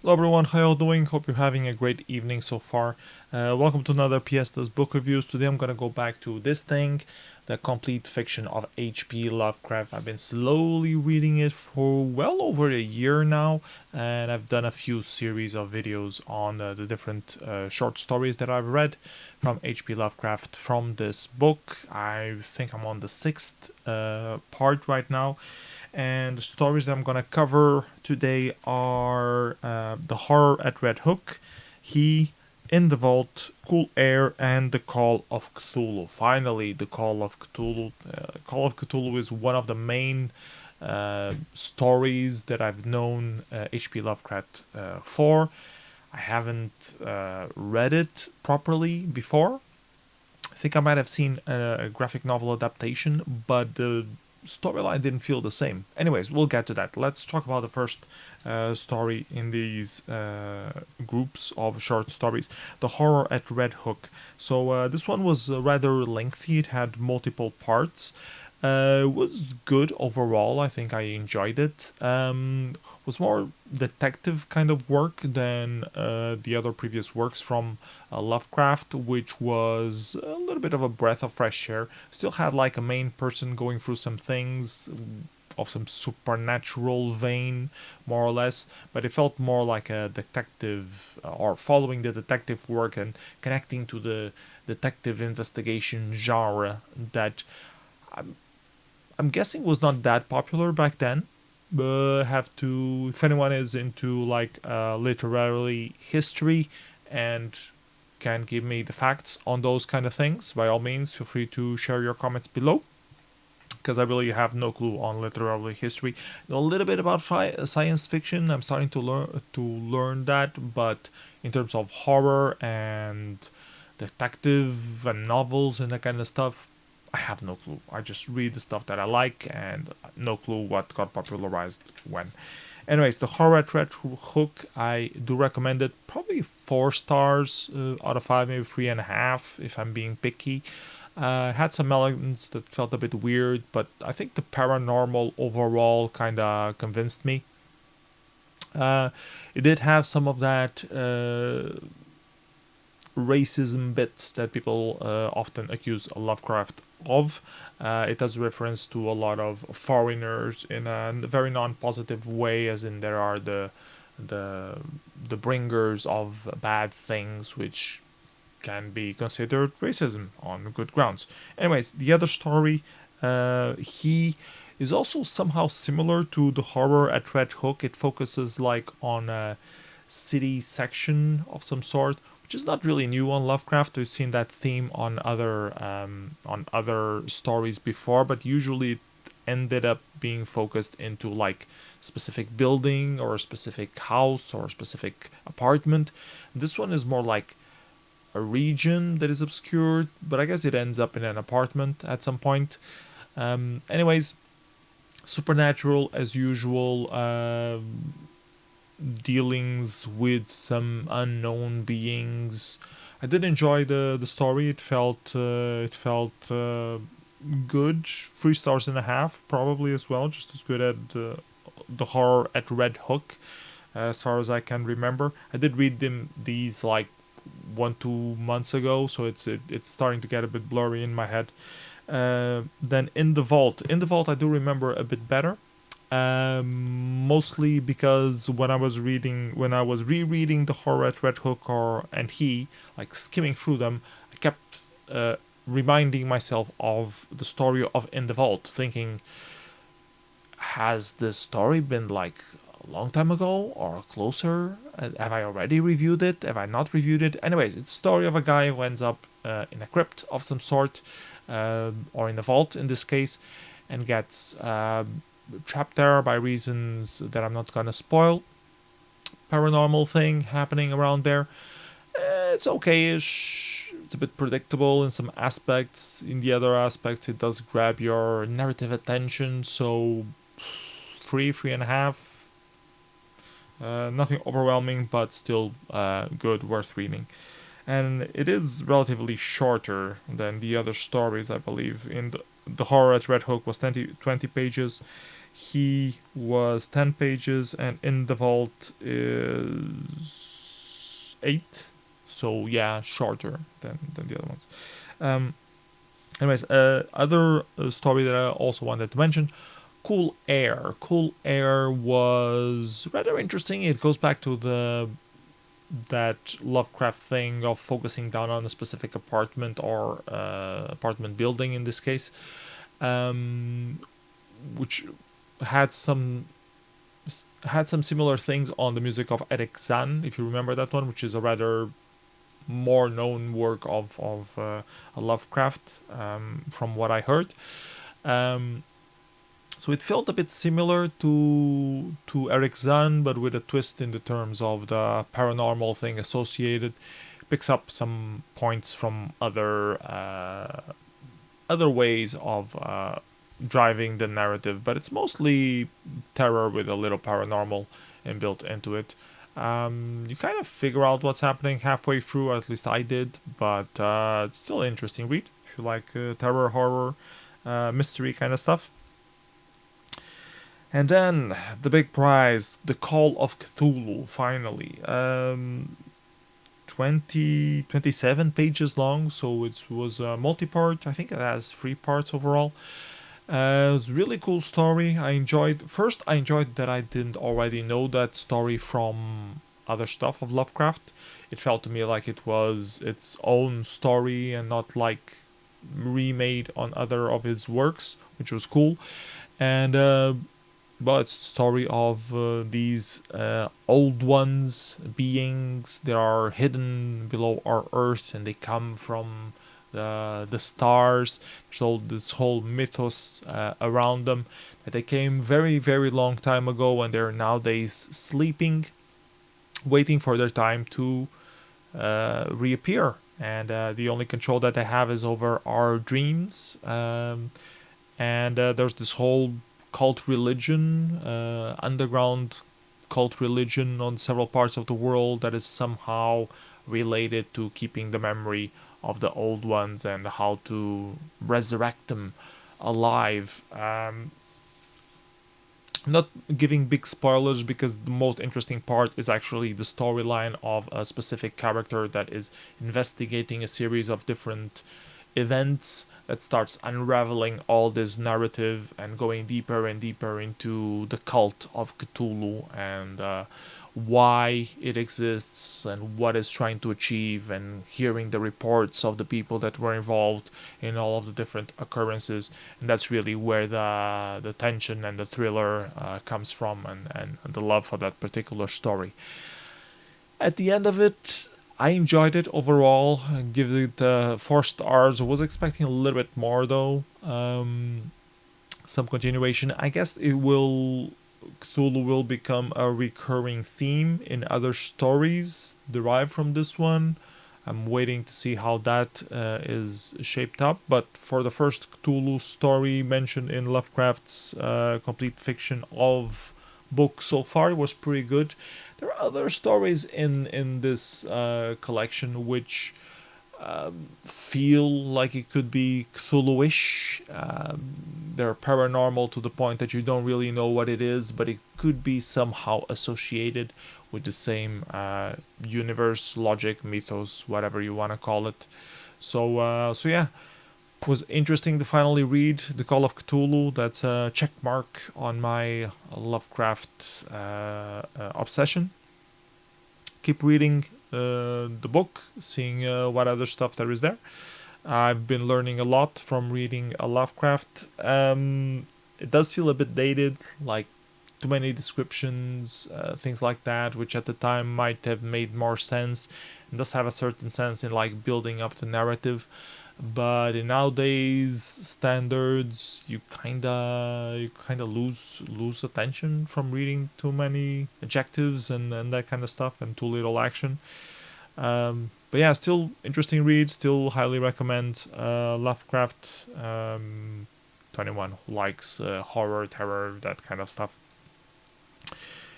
Hello everyone, how y'all doing? Hope you're having a great evening so far. Welcome to another ps book reviews. Today I'm gonna go back to this thing, the complete fiction of H.P. Lovecraft. I've been slowly reading it for well over a year now, and I've done a few series of videos on the different short stories that I've read from H.P. Lovecraft from this book. I think I'm on the sixth part right now. And the stories that I'm going to cover today are The Horror at Red Hook, He, In the Vault, Cool Air, and The Call of Cthulhu. Finally, The Call of Cthulhu. Call of Cthulhu is one of the main stories that I've known H.P. Lovecraft for. I haven't read it properly before. I think I might have seen a graphic novel adaptation, but the storyline didn't feel the same. Anyways, we'll get to that. Let's talk about the first story in these groups of short stories, The Horror at Red Hook. So this one was rather lengthy. It had multiple parts. Was good overall. I think I enjoyed it. Was more detective kind of work than the other previous works from Lovecraft, which was a little bit of a breath of fresh air. Still had like a main person going through some things of some supernatural vein, more or less, but it felt more like a detective or following the detective work and connecting to the detective investigation genre that I'm guessing was not that popular back then. But have to, if anyone is into like literary history and can give me the facts on those kind of things, by all means, feel free to share your comments below. Because I really have no clue on literary history. I know a little bit about science fiction. I'm starting to learn that, but in terms of horror and detective and novels and that kind of stuff, I have no clue. I just read the stuff that I like and no clue what got popularized when. Anyways, the Horror at Red Hook, I do recommend it. Probably 4 stars out of 5, maybe 3.5 if I'm being picky. Had some elements that felt a bit weird, but I think the paranormal overall kind of convinced me. Uh, it did have some of that racism bit that people often accuse Lovecraft of. It does reference to a lot of foreigners in a very non-positive way, as in there are the the bringers of bad things, which can be considered racism on good grounds. Anyways, the other story, he is also somehow similar to the Horror at Red Hook. It focuses like on a city section of some sort, which is not really new on Lovecraft. We've seen that theme on other stories before, but usually it ended up being focused into like specific building or a specific house or a specific apartment. This one is more like a region that is obscured, but I guess it ends up in an apartment at some point. Anyways, supernatural as usual. Dealings with some unknown beings. I did enjoy the story. It felt good. 3.5 stars probably as well, just as good at the Horror at Red Hook, as far as I can remember. I did read these like 1-2 months ago, so it's starting to get a bit blurry in my head. Then In the Vault. In the Vault, I do remember a bit better. Mostly because when I was rereading the Horror at Red Hook and He, like skimming through them, I kept reminding myself of the story of In the Vault, thinking, has this story been like a long time ago or closer? Have I already reviewed it? Have I not reviewed it? Anyways, it's the story of a guy who ends up in a crypt of some sort, or in a vault in this case, and gets trapped there by reasons that I'm not gonna spoil. Paranormal thing happening around there. It's okay-ish. It's a bit predictable in some aspects. In the other aspects, it does grab your narrative attention. So 3.5. Nothing overwhelming, but still good, worth reading. And it is relatively shorter than the other stories, I believe. In the Horror at Red Hook was 20 pages. He was 10 pages, and In the Vault is 8. So yeah, shorter than the other ones. Um, Anyways, other story that I also wanted to mention, Cool Air. Cool Air was rather interesting. It goes back to the that Lovecraft thing of focusing down on a specific apartment or apartment building in this case, um, which had some similar things on the music of Eric Zahn, if you remember that one, which is a rather more known work of Lovecraft, from what I heard. Um, so it felt a bit similar to Eric Zahn, but with a twist in the terms of the paranormal thing associated. Picks up some points from other ways of driving the narrative, but it's mostly terror with a little paranormal inbuilt into it. You kind of figure out what's happening halfway through, or at least I did, but it's still an interesting read if you like terror, horror, mystery kind of stuff. And then the big prize, the Call of Cthulhu, finally. 27 pages long, so it was a multi-part. I think it has 3 parts overall. It was a really cool story. I enjoyed that I didn't already know that story from other stuff of Lovecraft. It felt to me like it was its own story and not like remade on other of his works, which was cool. And but it's the story of these old ones, beings that are hidden below our earth, and they come from the stars. So this whole mythos around them, that they came very very long time ago, and they're nowadays sleeping, waiting for their time to reappear. And the only control that they have is over our dreams. And there's this whole cult religion, underground cult religion on several parts of the world that is somehow related to keeping the memory of the old ones and how to resurrect them alive. Not giving big spoilers, because the most interesting part is actually the storyline of a specific character that is investigating a series of different events that starts unraveling all this narrative and going deeper and deeper into the cult of Cthulhu and why it exists and what it's trying to achieve, and hearing the reports of the people that were involved in all of the different occurrences. And that's really where the tension and the thriller comes from, and the love for that particular story. At the end of it, I enjoyed it overall. I give it 4 stars. I was expecting a little bit more though. Some continuation. I guess Cthulhu will become a recurring theme in other stories derived from this one. I'm waiting to see how that is shaped up. But for the first Cthulhu story mentioned in Lovecraft's complete fiction of book so far, it was pretty good. There are other stories in this collection which feel like it could be Cthulhu-ish. They're paranormal to the point that you don't really know what it is, but it could be somehow associated with the same universe, logic, mythos, whatever you want to call it. So yeah, it was interesting to finally read The Call of Cthulhu. That's a check mark on my Lovecraft obsession. Keep reading the book, seeing what other stuff there is there. I've been learning a lot from reading a Lovecraft. It does feel a bit dated, like too many descriptions, things like that, which at the time might have made more sense. It does have a certain sense in like building up the narrative, but in nowadays standards, you kinda lose attention from reading too many adjectives and that kind of stuff, and too little action. But yeah, still interesting read. Still highly recommend Lovecraft. To anyone who likes horror, terror, that kind of stuff.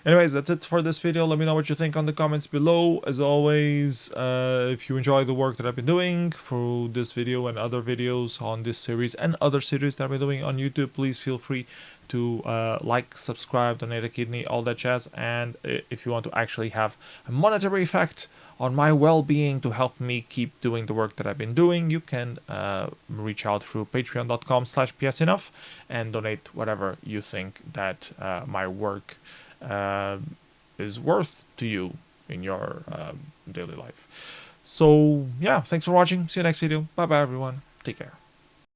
Anyways, that's it for this video. Let me know what you think on the comments below. As always, if you enjoy the work that I've been doing through this video and other videos on this series and other series that I've been doing on YouTube, please feel free to like, subscribe, donate a kidney, all that jazz. And if you want to actually have a monetary effect on my well-being to help me keep doing the work that I've been doing, you can reach out through patreon.com/psenough and donate whatever you think that my work is worth to you in your daily life. So yeah, thanks for watching. See you next video. Bye bye everyone. Take care.